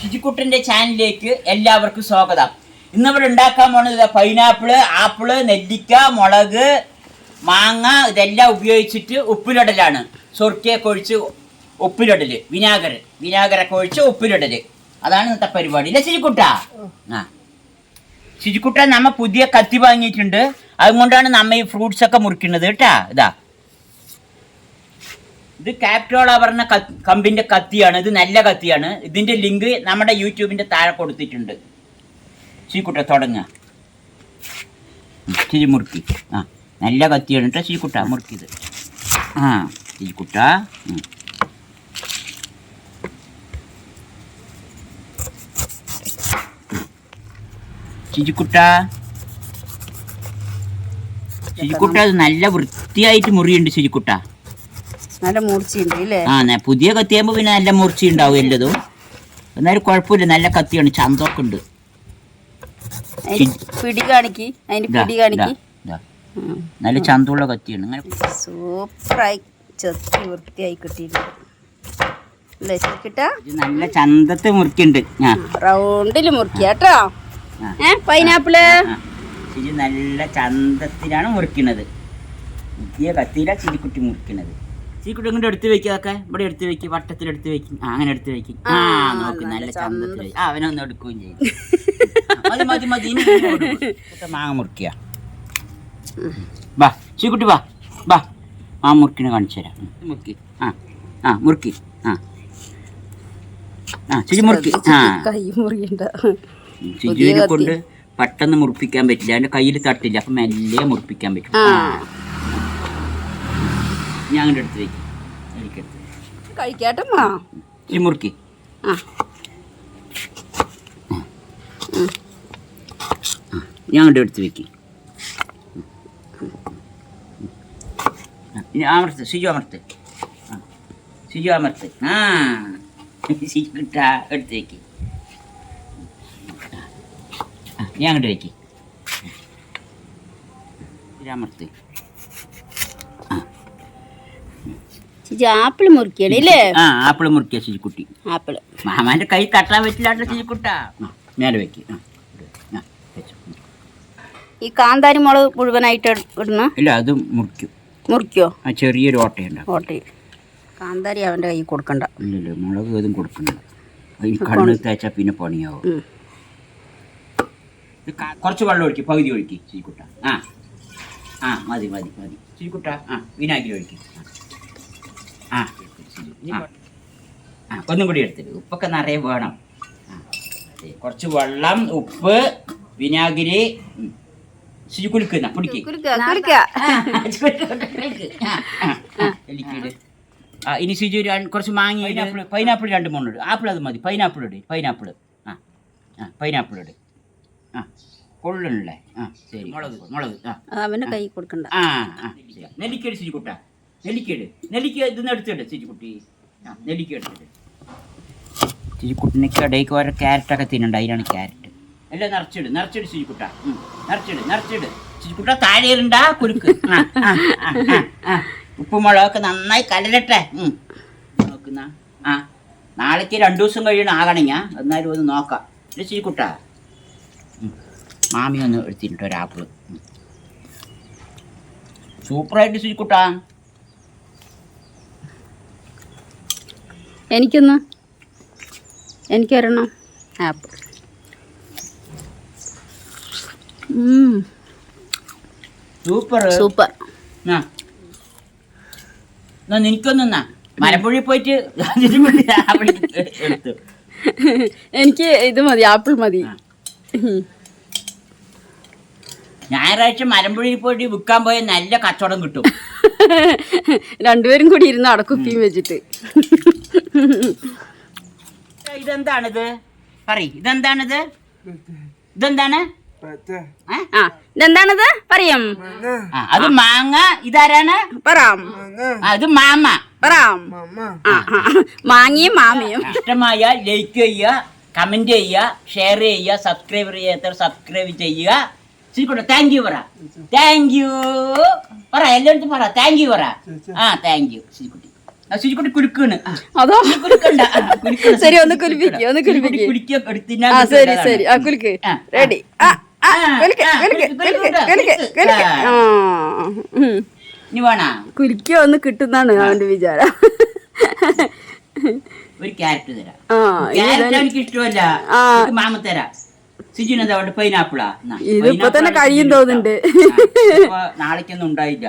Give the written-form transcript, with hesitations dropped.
ശുചിക്കുട്ടന്റെ ചാനലിലേക്ക് എല്ലാവർക്കും സ്വാഗതം. ഇന്നിവിടെ ഉണ്ടാക്കാൻ പോണത് പൈനാപ്പിള്, ആപ്പിള്, നെല്ലിക്ക, മുളക്, മാങ്ങ ഇതെല്ലാം ഉപയോഗിച്ചിട്ട് ഉപ്പിലിടലാണ്. സൊർക്കയൊക്കെ ഒഴിച്ച് ഉപ്പിലിടല്, വിനാഗരൊക്കെ ഒഴിച്ച് ഉപ്പിലിടല്. അതാണ് ഇന്നത്തെ പരിപാടി. ഇല്ല ശുചിക്കുട്ട? ശുചിക്കുട്ട നമ്മ പുതിയ കത്തി വാങ്ങിയിട്ടുണ്ട്. അതുകൊണ്ടാണ് നമ്മ ഈ ഫ്രൂട്ട്സ് ഒക്കെ മുറിക്കുന്നത് കേട്ടാ. ഇത് കാപ്റ്റോള പറഞ്ഞ കമ്പിന്റെ കത്തിയാണ്. ഇത് നല്ല കത്തിയാണ്. ഇതിന്റെ ലിങ്ക് നമ്മുടെ യൂട്യൂബിന്റെ താഴെ കൊടുത്തിട്ടുണ്ട്. ശുചിക്കുട്ട തുടങ്ങുക. ശുചി മുറുക്കി. നല്ല കത്തിയാണ് കേട്ടോ ശുചിക്കുട്ട. മുറുക്കിയത്. ശുചിക്കുട്ട ശുചിക്കുട്ട അത് നല്ല വൃത്തിയായിട്ട് മുറിയുണ്ട് ശുചിക്കുട്ട. നല്ല മൂർച്ചയുണ്ട്. പുതിയ കത്തിയാകുമ്പോ പിന്നെ നല്ല മൂർച്ച ഉണ്ടാവും എല്ലതും. എന്നാലും കുഴപ്പമില്ല, നല്ല കത്തിയാണ്. ചന്തൊക്കെ ഉണ്ട്. നല്ല ചന്തമുള്ള കത്തിയാണ്. സൂപ്പറായി ചെത്തി വൃത്തിയായി കിട്ടിയിട്ടുണ്ട്. നല്ല ചന്തത്ത് മുറിക്കുന്നുണ്ട്. റൗണ്ടില് മുറിക്കാട്ടോ പൈനാപ്പിള്. നല്ല ചന്തത്തിലാണ് മുറിക്കുന്നത്. പുതിയ കത്തിയില ചിരിക്കുട്ടി മുറിക്കുന്നത്. ചീക്കുട്ടി ഇങ്ങോട്ട് എടുത്ത് വെക്കാക്കെ. ഇവിടെ എടുത്ത് വെക്ക്, വട്ടത്തിലെടുത്ത് വെക്കും. അങ്ങനെ എടുത്ത് വെക്കും. നോക്ക് നല്ല ചന്തത്തിൽ. അവനൊന്ന് എടുക്കുകയും ചെയ്യും. മതി മതി. മാങ്ങ മുറിക്കുക. വാ ചീക്കുട്ടി വാ. മുറിക്കിനെ കാണിച്ചു തരാം. മുറുക്കി. മുറുക്കി. ചിരി മുറുക്കി. ചിരിനെ കൊണ്ട് പെട്ടെന്ന് മുറിപ്പിക്കാൻ പറ്റില്ല. അതിന്റെ കയ്യിൽ തട്ടില്ല. അപ്പൊ മെല്ലെ മുറിപ്പിക്കാൻ പറ്റും. ഞാൻ അങ്ങോട്ട് എടുത്ത് വെക്കും. കഴിക്കാട്ടോ ചിരി മുറുക്കി. ഞാൻ അങ്ങോട്ട് എടുത്ത് വെക്കും. അമർത്ത് സിജു, അമർത്ത്. സിജു അമർത്ത്. കിട്ടാ എടുത്ത് വെക്ക്. ഞാൻ അങ്ങോട്ട് വെക്ക്. അമർത്ത്. ആപ്പിള് മുറിക്കണല്ലേ? ആപ്പിള് മുറിക്കുക ശുചിക്കുട്ടി. മാമാന്റെ കൈ തട്ടാൻ പറ്റില്ലാട്ടോ ശുചിക്കുട്ട. മേലെ വെക്ക്. ഈ കാന്താരി മുളക് മുഴുവനായിട്ട് ഇടണ? ഇല്ല, അത് മുറിക്കോ? ചെറിയൊരു ഓട്ടയുണ്ട്. കാന്താരി അവന്റെ കൈ കൊടുക്കണ്ട. ഇല്ലല്ലോ, മുളക് ഏതും കൊടുക്കണ്ട. ഈ കണ്ണ് തേച്ചാ പിന്നെ പണിയാവും. കുറച്ച് വെള്ളം ഒഴിക്കും, പകുതി ഒഴിക്കും ശുചിക്കുട്ട. മതി ശുചിക്കുട്ട. വിനാഗിരി ഒഴിക്കും. ഒന്നും കൂടി എടുത്തിട്ട്. ഉപ്പൊക്കെ നിറയെ വേണം. കുറച്ച് വെള്ളം, ഉപ്പ്, വിനാഗിരി. ശുചി കുലുക്കുന്ന പിടിക്ക്. ഇനി ശുചി കുറച്ച് മാങ്ങ, പൈനാപ്പിൾ 2-3 ഇടും. ആപ്പിൾ അത് മതി. പൈനാപ്പിൾ ഇട്. പൈനാപ്പിൾ ഇട്. കൊള്ളണല്ലേ? ശരി. മുളക് അവന്റെ കൈ കൊടുക്കണ്ട. നെല്ലിക്കട് ശുചിക്കുട്ട. നെല്ലിക്ക ഇതൊന്നും എടുത്തിട്ട് ശുചിക്കുട്ടി. നെല്ലിക്ക എടുത്തിട്ട്. ശുചിക്കുട്ടിനൊക്കെ ഇടയ്ക്ക് ഓരോ ക്യാരറ്റൊക്കെ തിന്നുണ്ട്. അതിനാണ് ക്യാരറ്റ്. എല്ലാം നിറച്ചിട് ശുചിക്കുട്ട. നിറച്ചിട് ശുചിക്കുട്ട. താഴെയിരണ്ട കുലുക്ക്. ഉപ്പുമുളകൊക്കെ നന്നായി കലരട്ടെ. നോക്കുന്ന നാളേക്ക് 2 ദിവസം കഴിയണം ആകണമെങ്കിൽ. എന്നാലും ഒന്ന് നോക്കാം. ശുചിക്കുട്ട. മാമി ഒന്ന് എടുത്തിട്ട് ഒരാപ്പിള്. സൂപ്പറായിട്ട് ശുചിക്കുട്ട. എനിക്കൊരെണ്ണം ആപ്പിൾ. സൂപ്പർ. എനിക്കൊന്നാ മലമ്പുഴി പോയിട്ട് എടുത്തു. എനിക്ക് ഇത് മതി, ആപ്പിൾ മതി. ഞായറാഴ്ച മലമ്പുഴയിൽ പോയിട്ട് വിൽക്കാൻ പോയ നല്ല കച്ചവടം കിട്ടും. രണ്ടുപേരും കൂടി ഇരുന്ന് അടക്കുപ്പിയും വെച്ചിട്ട്. ഇതെന്താണിത്? ഇതെന്താണിത്? ഇതെന്താണിത് പറയും. അത് മാങ്ങ. ഇതാരാണ്? പറയാം. അത് മാമ. പറയാം. മാങ്ങയും മാമയും. ഇഷ്ടമായ ലൈക്ക് ചെയ്യുക, കമന്റ് ചെയ്യുക, ഷെയർ ചെയ്യുക, സബ്സ്ക്രൈബ് ചെയ്യാത്തവർ സബ്സ്ക്രൈബ് ചെയ്യുക. ശരിക്കൂടെ താങ്ക് യു പറ. താങ്ക് യു പറ, എല്ലായിടത്തും പറ താങ്ക് യു പറ. ആ താങ്ക് യു ശരിക്കുട്ടി. ശരിക്കുട്ടി കുലുക്കാണ്. അതോ കുലുക്കണ്ട. ശരി, ഒന്ന് കുലിപ്പിക്ക്, ഒന്ന് കുലിപ്പിക്ക്. ആ ശരി ശരി, ആ കുലുക്ക്. റെഡി. ഇനി വേണ കുലിക്ക ഒന്ന് കിട്ടുന്നാണ് അവന്റെ വിചാരം. ഒരു ക്യാരറ്റ് തരാം. ക്യാരറ്റ് എനിക്ക് ഇഷ്ടമല്ല, മാമ തരാം. സിജുനെന്താ അവിടെ പൈനാപ്പിളാ? ഇതിപ്പോ തന്നെ കഴിയും തോന്നുന്നുണ്ട്. നാളേക്കൊന്നും ഉണ്ടായില്ല.